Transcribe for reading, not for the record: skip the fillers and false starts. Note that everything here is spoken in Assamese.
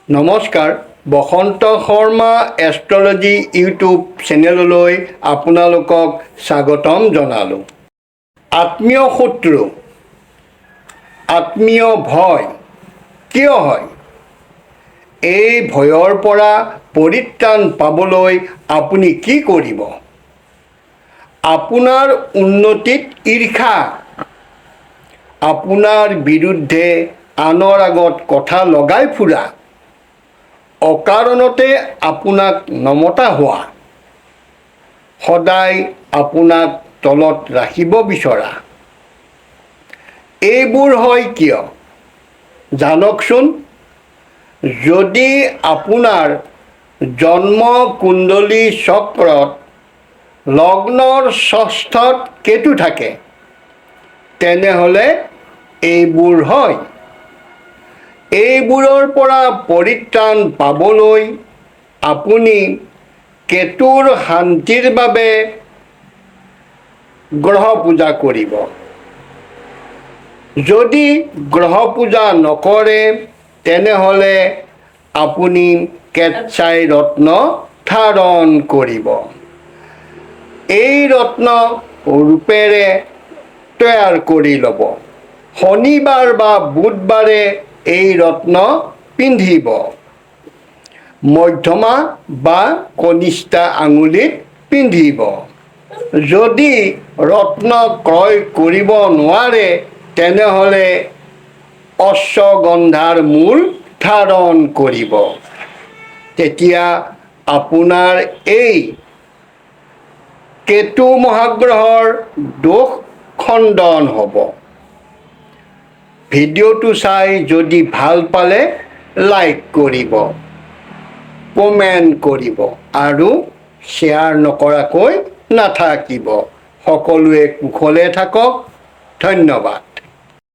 নমস্কাৰ, বসন্ত শৰ্মা এষ্ট্ৰলজি ইউটিউব চেনেললৈ আপোনালোকক স্বাগতম জনালোঁ। আত্মীয় শত্ৰু, আত্মীয় ভয় কিয় হয়? এই ভয়ৰ পৰা পৰিত্ৰাণ পাবলৈ আপুনি কি কৰিব? আপোনাৰ উন্নতিত ঈৰ্ষা, আপোনাৰ বিৰুদ্ধে আনৰ আগত কথা লগাই ফুৰা, অকাৰণতে আপোনাক নমতা হোৱা, সদায় আপোনাক তলত ৰাখিব বিচৰা, এইবোৰ হয় কিয় জানকচোন। যদি আপোনাৰ জন্ম কুণ্ডলী চক্ৰত লগ্নৰ ষষ্ঠত কেতু থাকে, তেনেহ'লে এইবোৰ হয়। এইবোৰৰ পৰা পৰিত্ৰাণ পাবলৈ আপুনি কেতুৰ শান্তিৰ বাবে গ্ৰহ পূজা কৰিব। যদি গ্ৰহ পূজা নকৰে, তেনেহ'লে আপুনি কেতচাই ৰত্ন ধাৰণ কৰিব। এই ৰত্ন ৰূপেৰে তৈয়াৰ কৰি ল'ব। শনিবাৰ বা বুধবাৰে এই ৰত্ন পিন্ধিব। মধ্যমা বা কনিষ্ঠা আঙুলিত পিন্ধিব। যদি ৰত্ন ক্ৰয় কৰিব নোৱাৰে, তেনেহ'লে অশ্বগন্ধাৰ মূল ধাৰণ কৰিব। তেতিয়া আপোনাৰ এই কেতু মহাগ্ৰহৰ দোষ খণ্ডন হ'ব। ভিডিঅ'টো চাই যদি ভাল পালে লাইক কৰিব, কমেণ্ট কৰিব আৰু শ্বেয়াৰ নকৰাকৈ নাথাকিব। সকলোৱে কুশলে থাকক। ধন্যবাদ।